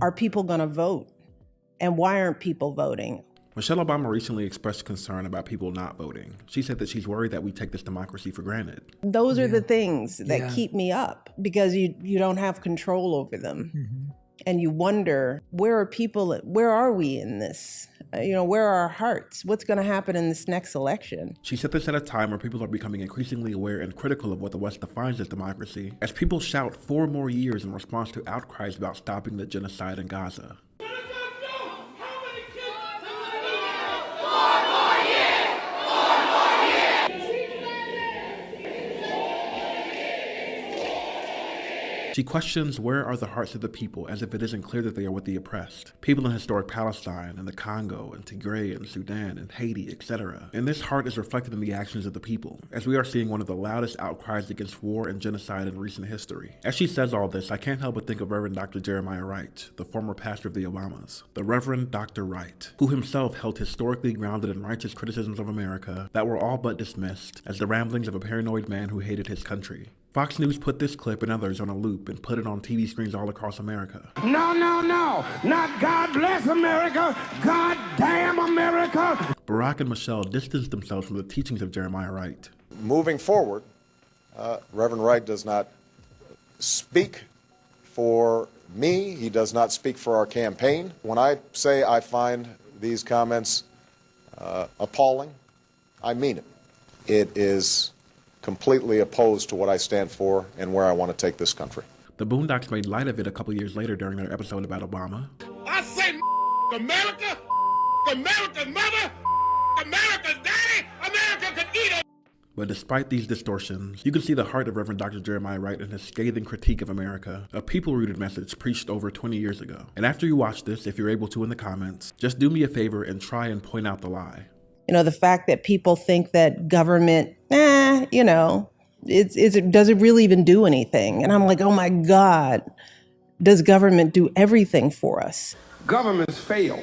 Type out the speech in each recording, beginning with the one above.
are people going to vote? And why aren't people voting? Michelle Obama recently expressed concern about people not voting. She said that she's worried that we take this democracy for granted. Those are the things that keep me up, because you don't have control over them. Mm-hmm. And you wonder, where are we in this? Where are our hearts? What's going to happen in this next election? She said this at a time where people are becoming increasingly aware and critical of what the West defines as democracy, as people shout 4 more years in response to outcries about stopping the genocide in Gaza. She questions where are the hearts of the people, as if it isn't clear that they are with the oppressed. People in historic Palestine, and the Congo, and Tigray, and Sudan, and Haiti, etc. And this heart is reflected in the actions of the people, as we are seeing one of the loudest outcries against war and genocide in recent history. As she says all this, I can't help but think of Reverend Dr. Jeremiah Wright, the former pastor of the Obamas. The Reverend Dr. Wright, who himself held historically grounded and righteous criticisms of America that were all but dismissed as the ramblings of a paranoid man who hated his country. Fox News put this clip and others on a loop and put it on TV screens all across America. No, no, no, not God bless America, God damn America. Barack and Michelle distanced themselves from the teachings of Jeremiah Wright. Moving forward, Reverend Wright does not speak for me. He does not speak for our campaign. When I say I find these comments appalling, I mean it. It is completely opposed to what I stand for and where I want to take this country. The Boondocks made light of it a couple years later during their episode about Obama. I say America, America's mother, America's daddy, America can eat it. But despite these distortions, you can see the heart of Reverend Dr. Jeremiah Wright in his scathing critique of America, a people-rooted message preached over 20 years ago. And after you watch this, if you're able to in the comments, just do me a favor and try and point out the lie. The fact that people think that government, does it really even do anything? And I'm like, oh my God, does government do everything for us? Governments fail.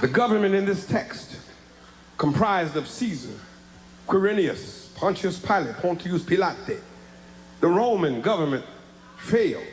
The government in this text, comprised of Caesar, Quirinius, Pontius Pilate, Pontius Pilate, the Roman government failed.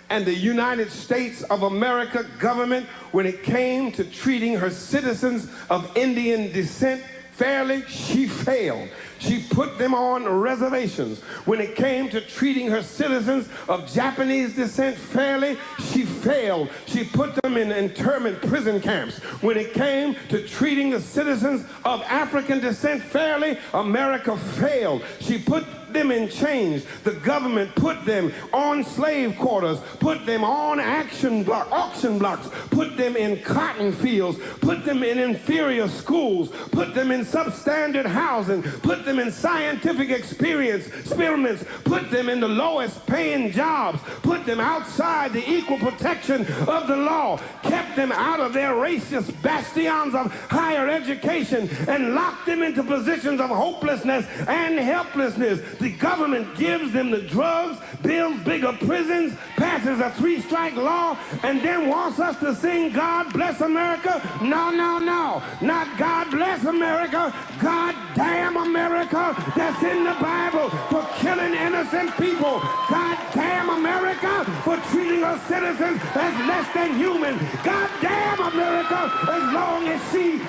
And the United States of America government, when it came to treating her citizens of Indian descent fairly, she failed. She put them on reservations. When it came to treating her citizens of Japanese descent fairly, she failed. She put them in internment prison camps. When it came to treating the citizens of African descent fairly, America failed. She put them in chains. The government put them on slave quarters, put them on auction blocks, put them in cotton fields, put them in inferior schools, put them in substandard housing, put them in scientific experiments, put them in the lowest paying jobs, put them outside the equal protection of the law, kept them out of their racist bastions of higher education, and locked them into positions of hopelessness and helplessness. The government gives them the drugs, builds bigger prisons, passes a 3-strike law, and then wants us to sing God Bless America? No, no, no. Not God Bless America. God damn America. That's in the Bible for killing innocent people. God damn America for treating her citizens as less than human. God damn America as long as she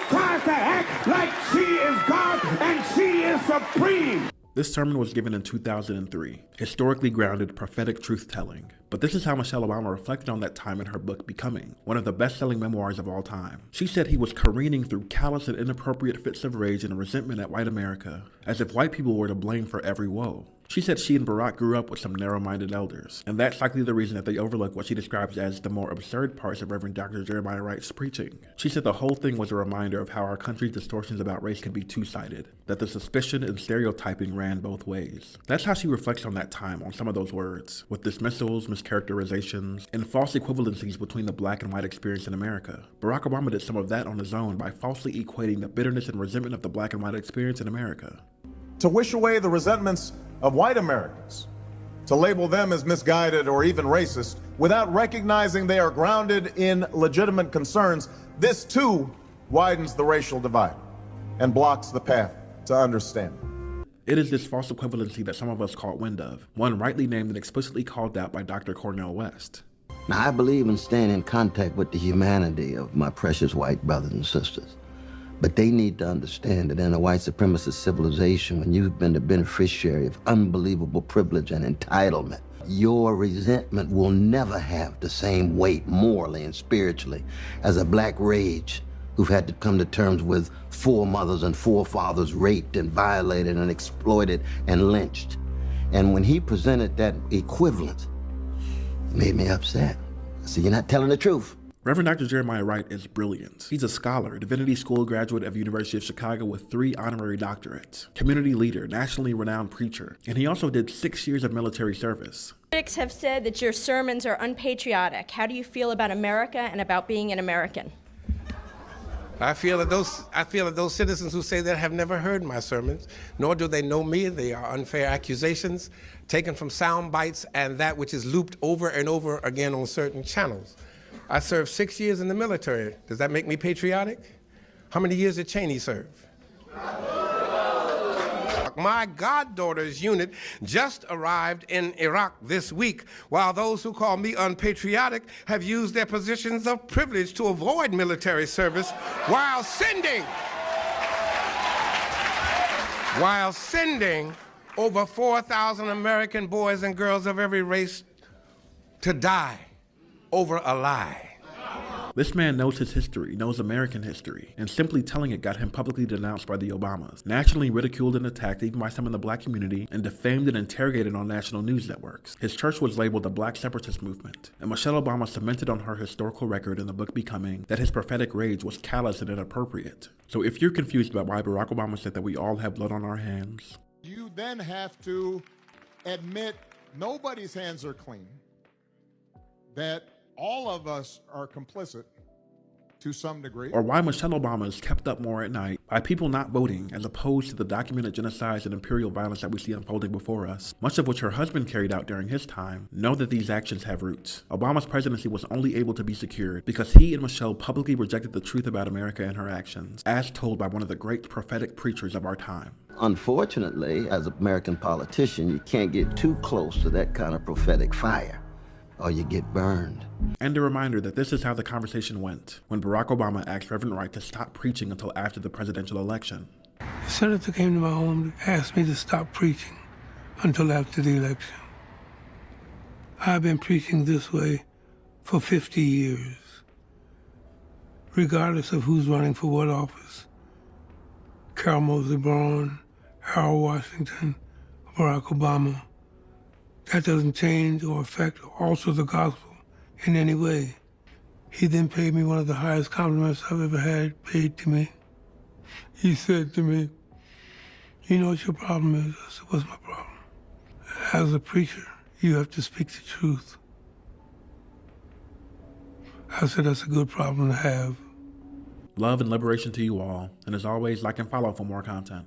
tries to act like she is God and she is supreme. This sermon was given in 2003, historically grounded prophetic truth-telling. But this is how Michelle Obama reflected on that time in her book, Becoming, one of the best-selling memoirs of all time. She said he was careening through callous and inappropriate fits of rage and resentment at white America, as if white people were to blame for every woe. She said she and Barack grew up with some narrow-minded elders, and that's likely the reason that they overlook what she describes as the more absurd parts of Reverend Dr. Jeremiah Wright's preaching. She said the whole thing was a reminder of how our country's distortions about race can be two-sided, that the suspicion and stereotyping ran both ways. That's how she reflects on that time, on some of those words, with dismissals, mischaracterizations, and false equivalencies between the black and white experience in America. Barack Obama did some of that on his own by falsely equating the bitterness and resentment of the black and white experience in America. To wish away the resentments of white Americans, to label them as misguided or even racist without recognizing they are grounded in legitimate concerns, this too widens the racial divide and blocks the path to understanding. It is this false equivalency that some of us caught wind of, one rightly named and explicitly called out by Dr. Cornel West. Now, I believe in staying in contact with the humanity of my precious white brothers and sisters. But they need to understand that in a white supremacist civilization, when you've been the beneficiary of unbelievable privilege and entitlement, your resentment will never have the same weight morally and spiritually as a black rage who've had to come to terms with foremothers and forefathers raped and violated and exploited and lynched. And when he presented that equivalent, it made me upset. So you're not telling the truth. Reverend Dr. Jeremiah Wright is brilliant. He's a scholar, divinity school graduate of University of Chicago with 3 honorary doctorates, community leader, nationally renowned preacher, and he also did 6 years of military service. Critics have said that your sermons are unpatriotic. How do you feel about America and about being an American? I feel that those citizens who say that have never heard my sermons, nor do they know me. They are unfair accusations taken from sound bites and that which is looped over and over again on certain channels. I served 6 years in the military. Does that make me patriotic? How many years did Cheney serve? My goddaughter's unit just arrived in Iraq this week, while those who call me unpatriotic have used their positions of privilege to avoid military service while sending over 4,000 American boys and girls of every race to die over a lie. This man knows his history, knows American history, and simply telling it got him publicly denounced by the Obamas, nationally ridiculed and attacked even by some in the black community, and defamed and interrogated on national news networks. His church was labeled the Black Separatist Movement, and Michelle Obama cemented on her historical record in the book Becoming that his prophetic rage was callous and inappropriate. So if you're confused about why Barack Obama said that we all have blood on our hands, You then have to admit nobody's hands are clean, that all of us are complicit to some degree. or why Michelle Obama is kept up more at night by people not voting as opposed to the documented genocides and imperial violence that we see unfolding before us, much of which her husband carried out during his time, know that these actions have roots. Obama's presidency was only able to be secured because he and Michelle publicly rejected the truth about America and her actions, as told by one of the great prophetic preachers of our time. Unfortunately, as an American politician, you can't get too close to that kind of prophetic fire, or you get burned. And a reminder that this is how the conversation went when Barack Obama asked Reverend Wright to stop preaching until after the presidential election. The senator came to my home to ask me to stop preaching until after the election. I've been preaching this way for 50 years, regardless of who's running for what office. Carol Moseley Braun, Harold Washington, Barack Obama. That doesn't change or affect or alter the gospel in any way. He then paid me one of the highest compliments I've ever had paid to me. He said to me, "You know what your problem is?" I said, "What's my problem?" "As a preacher, you have to speak the truth." I said, "That's a good problem to have." Love and liberation to you all, and as always, like and follow for more content.